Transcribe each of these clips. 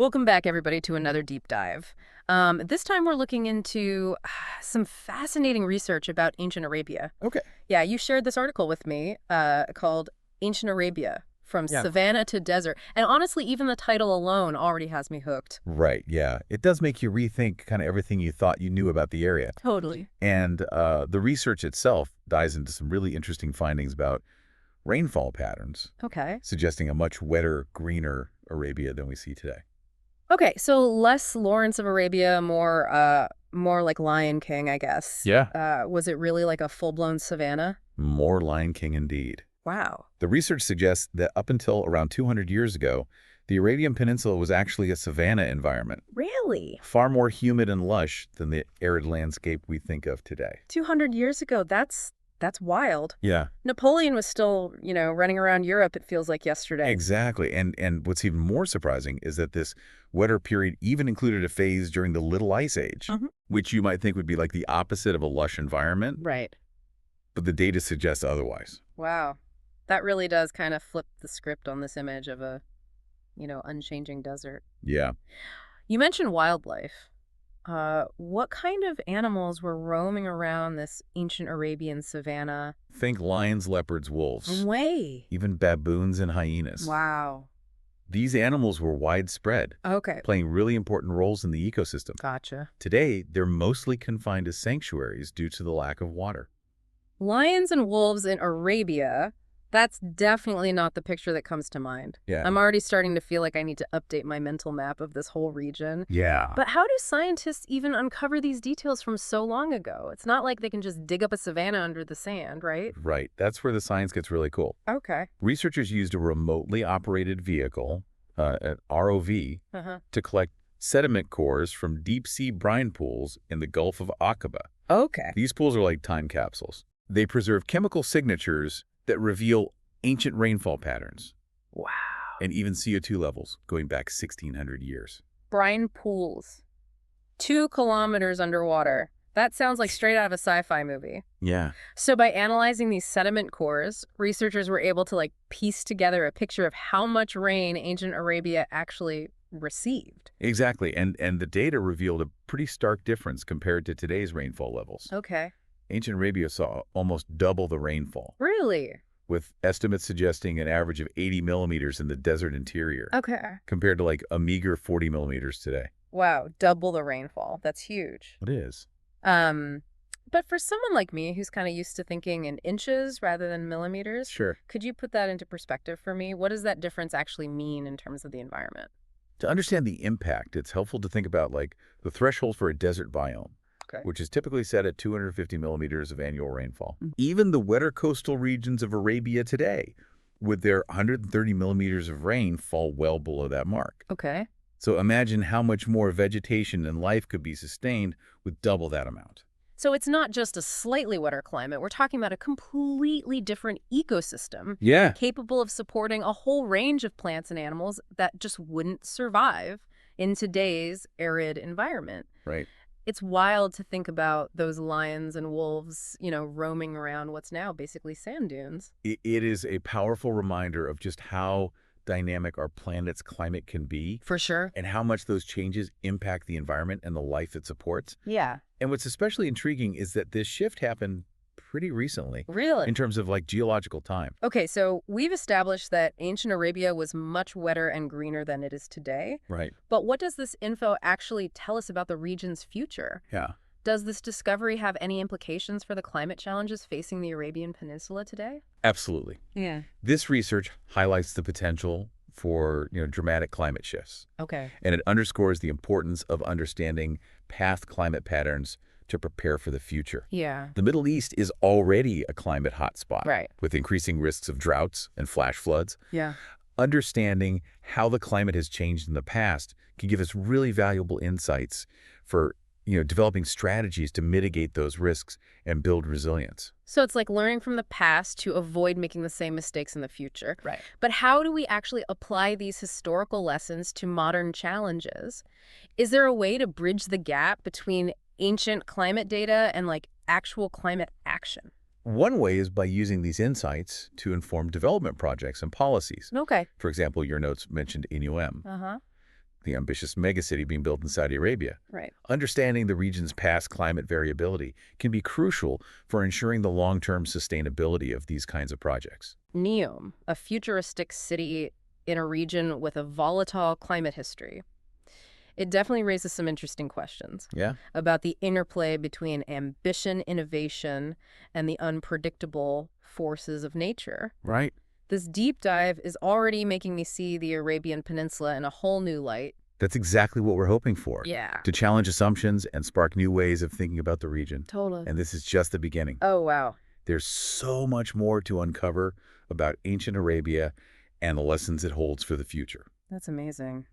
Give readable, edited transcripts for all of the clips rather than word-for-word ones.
Welcome back, everybody, to another deep dive. This time we're looking into some fascinating research about ancient Arabia. Okay. Yeah, you shared this article with me called Ancient Arabia, From Savannah to Desert. And honestly, even the title alone already has me hooked. Right, yeah. It does make you rethink kind of everything you thought you knew about the area. Totally. And the research itself dives into some really interesting findings about rainfall patterns. Okay. Suggesting a much wetter, greener Arabia than we see today. Okay, so less Lawrence of Arabia, more like Lion King, I guess. Yeah. Was it really like a full-blown savanna? More Lion King indeed. Wow. The research suggests that up until around 200 years ago, the Arabian Peninsula was actually a savanna environment. Really? Far more humid and lush than the arid landscape we think of today. 200 years ago, that's wild. Yeah. Napoleon was still, running around Europe, it feels like yesterday. Exactly. And what's even more surprising is that this wetter period even included a phase during the Little Ice Age, which you might think would be like the opposite of a lush environment. Right. But the data suggests otherwise. Wow. That really does kind of flip the script on this image of a, unchanging desert. Yeah. You mentioned wildlife. What kind of animals were roaming around this ancient Arabian savanna? Think lions, leopards, wolves. Way. Even baboons and hyenas. Wow. These animals were widespread, Okay. playing really important roles in the ecosystem. Gotcha. Today, they're mostly confined to sanctuaries due to the lack of water. Lions and wolves in Arabia, that's definitely not the picture that comes to mind. Yeah. I'm already starting to feel like I need to update my mental map of this whole region. Yeah. But how do scientists even uncover these details from so long ago? It's not like they can just dig up a savanna under the sand, right? Right. That's where the science gets really cool. Okay. Researchers used a remotely operated vehicle, an ROV, to collect sediment cores from deep-sea brine pools in the Gulf of Aqaba. Okay. These pools are like time capsules. They preserve chemical signatures that reveal ancient rainfall patterns. Wow. And even CO2 levels going back 1,600 years. Brine pools. 2 kilometers underwater. That sounds like straight out of a sci-fi movie. Yeah. So by analyzing these sediment cores, researchers were able to piece together a picture of how much rain ancient Arabia actually received. Exactly. And the data revealed a pretty stark difference compared to today's rainfall levels. Okay. Ancient Arabia saw almost double the rainfall. Really? With estimates suggesting an average of 80 millimeters in the desert interior. Okay. Compared to a meager 40 millimeters today. Wow, double the rainfall. That's huge. It is. But for someone like me who's kind of used to thinking in inches rather than millimeters, sure. Could you put that into perspective for me? What does that difference actually mean in terms of the environment? To understand the impact, it's helpful to think about the threshold for a desert biome. Okay. Which is typically set at 250 millimeters of annual rainfall. Even the wetter coastal regions of Arabia today, with their 130 millimeters of rain, fall well below that mark. Okay. So imagine how much more vegetation and life could be sustained with double that amount. So it's not just a slightly wetter climate. We're talking about a completely different ecosystem. Yeah. Capable of supporting a whole range of plants and animals that just wouldn't survive in today's arid environment. Right. It's wild to think about those lions and wolves, roaming around what's now basically sand dunes. It is a powerful reminder of just how dynamic our planet's climate can be. For sure. And how much those changes impact the environment and the life it supports. Yeah. And what's especially intriguing is that this shift happened pretty recently. Really? In terms of geological time. Okay, so we've established that ancient Arabia was much wetter and greener than it is today. Right. But what does this info actually tell us about the region's future? Yeah. Does this discovery have any implications for the climate challenges facing the Arabian Peninsula today? Absolutely. Yeah. This research highlights the potential for dramatic climate shifts. Okay. And it underscores the importance of understanding past climate patterns to prepare for the future. Yeah. The Middle East is already a climate hotspot. Right. With increasing risks of droughts and flash floods. Yeah. Understanding how the climate has changed in the past can give us really valuable insights for developing strategies to mitigate those risks and build resilience. So it's like learning from the past to avoid making the same mistakes in the future. Right. But how do we actually apply these historical lessons to modern challenges? Is there a way to bridge the gap between ancient climate data and actual climate action? One way is by using these insights to inform development projects and policies. Okay. For example, your notes mentioned INUM. the ambitious megacity being built in Saudi Arabia. Right. Understanding the region's past climate variability can be crucial for ensuring the long-term sustainability of these kinds of projects. Neom, a futuristic city in a region with a volatile climate history. It definitely raises some interesting questions. Yeah. About the interplay between ambition, innovation, and the unpredictable forces of nature. Right. This deep dive is already making me see the Arabian Peninsula in a whole new light. That's exactly what we're hoping for. Yeah. To challenge assumptions and spark new ways of thinking about the region. Totally. And this is just the beginning. Oh, wow. There's so much more to uncover about ancient Arabia and the lessons it holds for the future. That's amazing.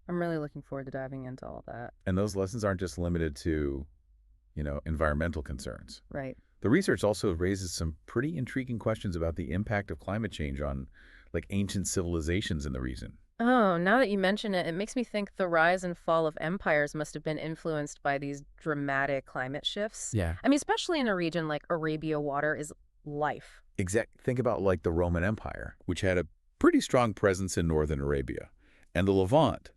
I'm really looking forward to diving into all that. And those lessons aren't just limited to, environmental concerns. Right. The research also raises some pretty intriguing questions about the impact of climate change on, ancient civilizations in the region. Oh, now that you mention it, it makes me think the rise and fall of empires must have been influenced by these dramatic climate shifts. Yeah. I mean, especially in a region like Arabia, water is life. Think about the Roman Empire, which had a pretty strong presence in northern Arabia. And the Levant,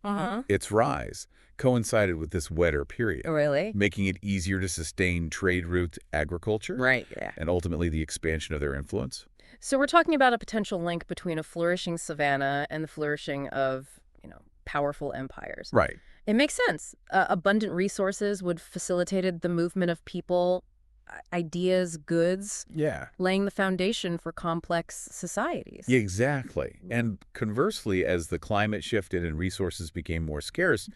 its rise, coincided with this wetter period. Really? Making it easier to sustain trade routes, agriculture, Right, yeah. and ultimately the expansion of their influence. So we're talking about a potential link between a flourishing savanna and the flourishing of, powerful empires. Right. It makes sense. Abundant resources would facilitate the movement of people, ideas, goods, Yeah. laying the foundation for complex societies. Yeah, exactly. And conversely, as the climate shifted and resources became more scarce,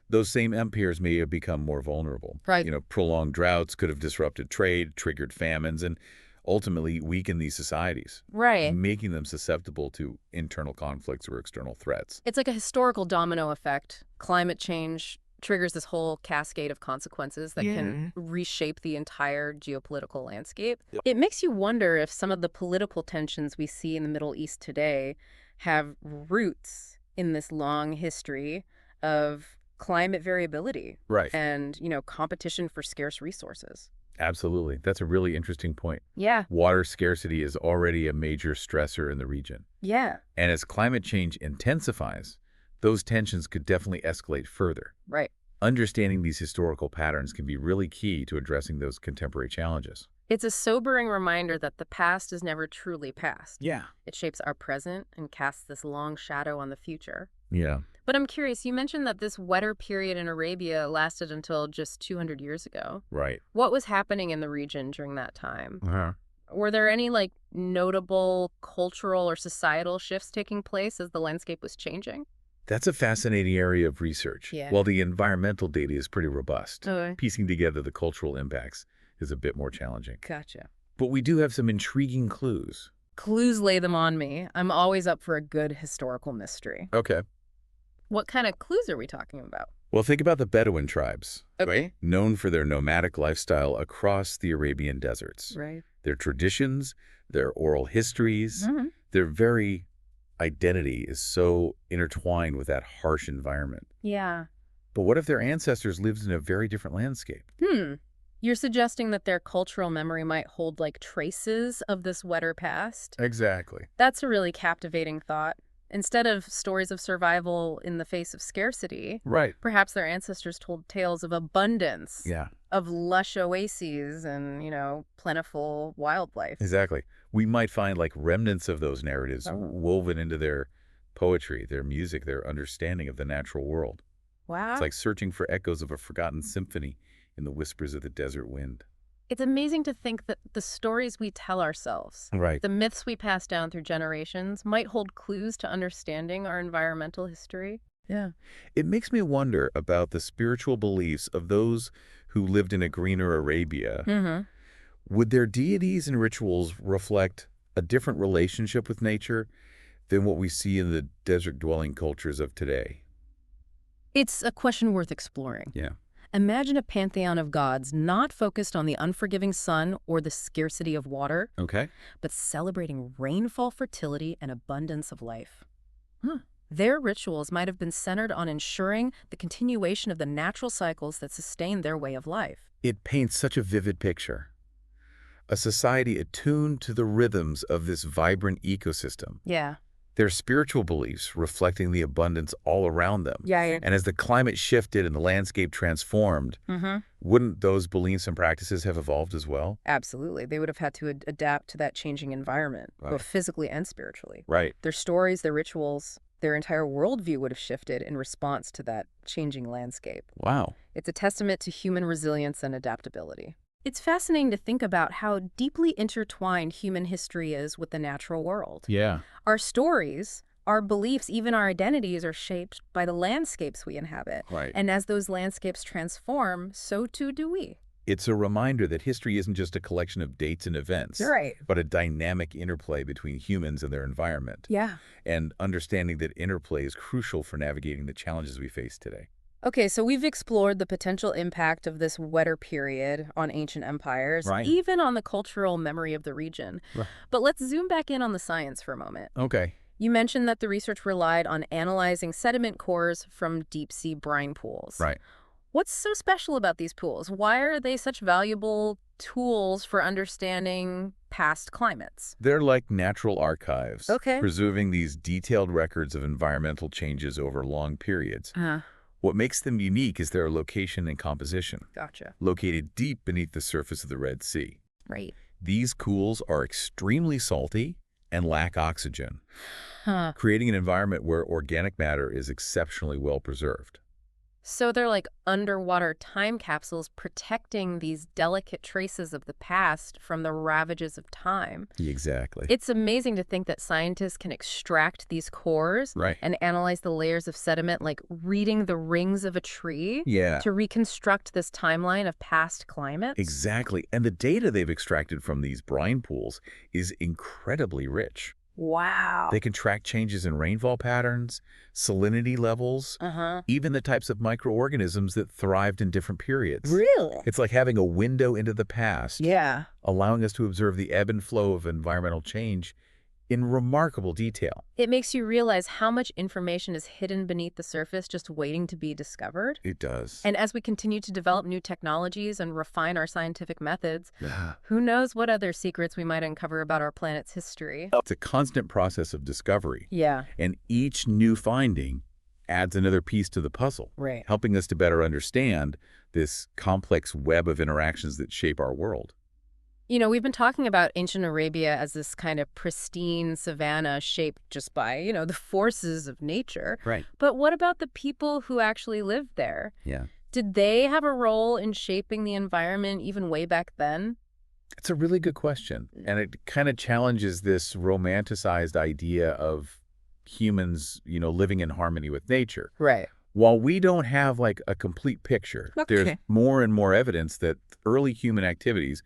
those same empires may have become more vulnerable. Right. Prolonged droughts could have disrupted trade, triggered famines, and ultimately weakened these societies, Right. making them susceptible to internal conflicts or external threats. It's like a historical domino effect. Climate change triggers this whole cascade of consequences that can reshape the entire geopolitical landscape. Yep. It makes you wonder if some of the political tensions we see in the Middle East today have roots in this long history of climate variability Right. and, competition for scarce resources. Absolutely. That's a really interesting point. Yeah. Water scarcity is already a major stressor in the region. Yeah. And as climate change intensifies, those tensions could definitely escalate further. Right. Understanding these historical patterns can be really key to addressing those contemporary challenges. It's a sobering reminder that the past is never truly past. Yeah. It shapes our present and casts this long shadow on the future. Yeah. But I'm curious, you mentioned that this wetter period in Arabia lasted until just 200 years ago. Right. What was happening in the region during that time? Uh-huh. Were there any, notable cultural or societal shifts taking place as the landscape was changing? That's a fascinating area of research. Yeah. While the environmental data is pretty robust, Okay. piecing together the cultural impacts is a bit more challenging. Gotcha. But we do have some intriguing clues. Clues, lay them on me. I'm always up for a good historical mystery. Okay. What kind of clues are we talking about? Well, think about the Bedouin tribes, Okay. known for their nomadic lifestyle across the Arabian deserts. Right. Their traditions, their oral histories, their very identity is so intertwined with that harsh environment. Yeah. But what if their ancestors lived in a very different landscape? You're suggesting that their cultural memory might hold traces of this wetter past? Exactly. That's a really captivating thought. Instead of stories of survival in the face of scarcity, Right. perhaps their ancestors told tales of abundance, Yeah, of lush oases and, plentiful wildlife. exactly. We might find remnants of those narratives woven into their poetry, their music, their understanding of the natural world. Wow. It's like searching for echoes of a forgotten symphony in the whispers of the desert wind. It's amazing to think that the stories we tell ourselves, Right. the myths we pass down through generations, might hold clues to understanding our environmental history. Yeah. It makes me wonder about the spiritual beliefs of those who lived in a greener Arabia. Would their deities and rituals reflect a different relationship with nature than what we see in the desert-dwelling cultures of today? It's a question worth exploring. Yeah. Imagine a pantheon of gods not focused on the unforgiving sun or the scarcity of water, Okay. but celebrating rainfall, fertility, and abundance of life. Their rituals might have been centered on ensuring the continuation of the natural cycles that sustain their way of life. It paints such a vivid picture. A society attuned to the rhythms of this vibrant ecosystem. Yeah. Their spiritual beliefs reflecting the abundance all around them. Yeah. And as the climate shifted and the landscape transformed, wouldn't those beliefs and practices have evolved as well? Absolutely. They would have had to adapt to that changing environment, Right. both physically and spiritually. Right. Their stories, their rituals, their entire worldview would have shifted in response to that changing landscape. Wow. It's a testament to human resilience and adaptability. It's fascinating to think about how deeply intertwined human history is with the natural world. Yeah. Our stories, our beliefs, even our identities are shaped by the landscapes we inhabit. Right. And as those landscapes transform, so too do we. It's a reminder that history isn't just a collection of dates and events, Right. but a dynamic interplay between humans and their environment. Yeah. And understanding that interplay is crucial for navigating the challenges we face today. Okay, so we've explored the potential impact of this wetter period on ancient empires, Right. even on the cultural memory of the region. Right. But let's zoom back in on the science for a moment. Okay. You mentioned that the research relied on analyzing sediment cores from deep-sea brine pools. Right. What's so special about these pools? Why are they such valuable tools for understanding past climates? They're like natural archives, Okay. preserving these detailed records of environmental changes over long periods. What makes them unique is their location and composition, Gotcha. located deep beneath the surface of the Red Sea. Right. These pools are extremely salty and lack oxygen, Huh. creating an environment where organic matter is exceptionally well preserved. So they're like underwater time capsules protecting these delicate traces of the past from the ravages of time. Exactly. It's amazing to think that scientists can extract these cores Right. and analyze the layers of sediment, like reading the rings of a tree, Yeah, to reconstruct this timeline of past climates. exactly. And the data they've extracted from these brine pools is incredibly rich. Wow. They can track changes in rainfall patterns, salinity levels, even the types of microorganisms that thrived in different periods. Really? It's like having a window into the past, Yeah. allowing us to observe the ebb and flow of environmental change in remarkable detail. It makes you realize how much information is hidden beneath the surface just waiting to be discovered. It does. And as we continue to develop new technologies and refine our scientific methods, Yeah. who knows what other secrets we might uncover about our planet's history. It's a constant process of discovery, Yeah. and each new finding adds another piece to the puzzle, Right. helping us to better understand this complex web of interactions that shape our world. You know, we've been talking about ancient Arabia as this kind of pristine savanna shaped just by, the forces of nature. Right. But what about the people who actually lived there? Yeah. Did they have a role in shaping the environment even way back then? It's a really good question. And it kind of challenges this romanticized idea of humans, living in harmony with nature. Right. While we don't have like a complete picture, there's Okay. more and more evidence that early human activities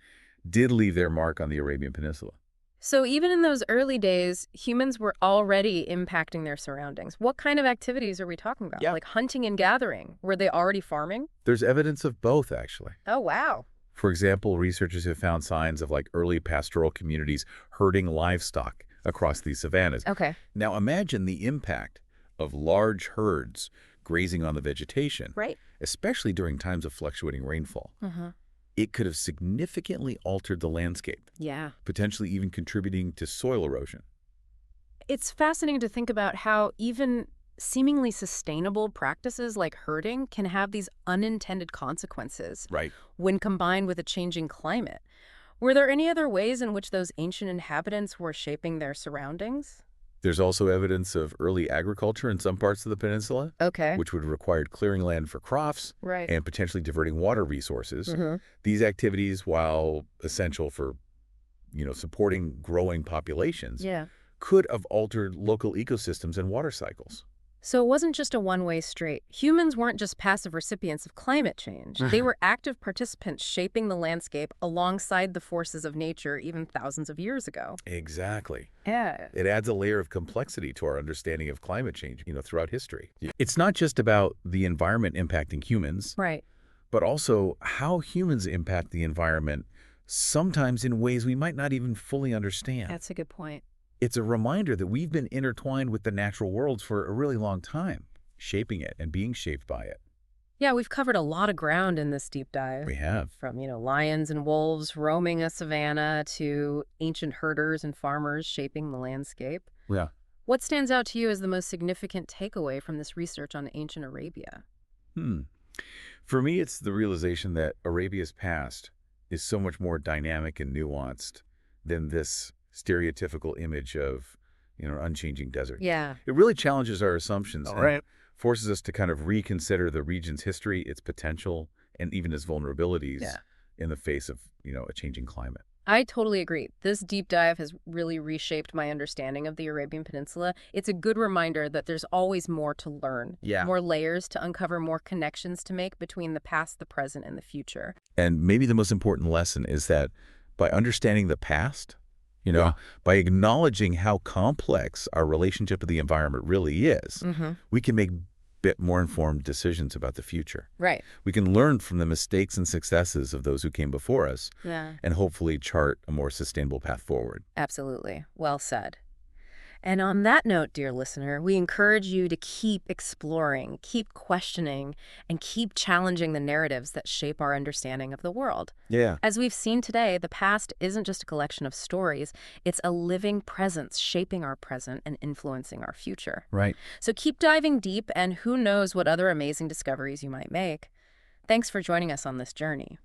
did leave their mark on the Arabian Peninsula. So even in those early days, humans were already impacting their surroundings. What kind of activities are we talking about? Yeah. Like hunting and gathering? Were they already farming? There's evidence of both, actually. Oh, wow. For example, researchers have found signs of like early pastoral communities herding livestock across these savannas. Okay. Now imagine the impact of large herds grazing on the vegetation, Right. especially during times of fluctuating rainfall. It could have significantly altered the landscape, Yeah. potentially even contributing to soil erosion. It's fascinating to think about how even seemingly sustainable practices like herding can have these unintended consequences Right. when combined with a changing climate. Were there any other ways in which those ancient inhabitants were shaping their surroundings? There's also evidence of early agriculture in some parts of the peninsula, Okay. which would have required clearing land for crops Right. and potentially diverting water resources. Mhm. These activities, while essential for, supporting growing populations, Yeah. could have altered local ecosystems and water cycles. So it wasn't just a one-way street. Humans weren't just passive recipients of climate change. They were active participants shaping the landscape alongside the forces of nature even thousands of years ago. Exactly. Yeah. It adds a layer of complexity to our understanding of climate change, throughout history. It's not just about the environment impacting humans, Right. but also how humans impact the environment, sometimes in ways we might not even fully understand. That's a good point. It's a reminder that we've been intertwined with the natural world for a really long time, shaping it and being shaped by it. Yeah, we've covered a lot of ground in this deep dive. We have. From, lions and wolves roaming a savanna to ancient herders and farmers shaping the landscape. Yeah. What stands out to you as the most significant takeaway from this research on ancient Arabia? Hmm. For me, it's the realization that Arabia's past is so much more dynamic and nuanced than this stereotypical image of, unchanging desert. Yeah. It really challenges our assumptions All and right. forces us to kind of reconsider the region's history, its potential, and even its vulnerabilities in the face of, a changing climate. I totally agree. This deep dive has really reshaped my understanding of the Arabian Peninsula. It's a good reminder that there's always more to learn, more layers to uncover, more connections to make between the past, the present, and the future. And maybe the most important lesson is that by understanding the past, by acknowledging how complex our relationship to the environment really is, we can make bit more informed decisions about the future. Right. We can learn from the mistakes and successes of those who came before us and hopefully chart a more sustainable path forward. Absolutely. Well said. And on that note, dear listener, we encourage you to keep exploring, keep questioning, and keep challenging the narratives that shape our understanding of the world. Yeah. As we've seen today, the past isn't just a collection of stories. It's a living presence shaping our present and influencing our future. Right. So keep diving deep, and who knows what other amazing discoveries you might make. Thanks for joining us on this journey.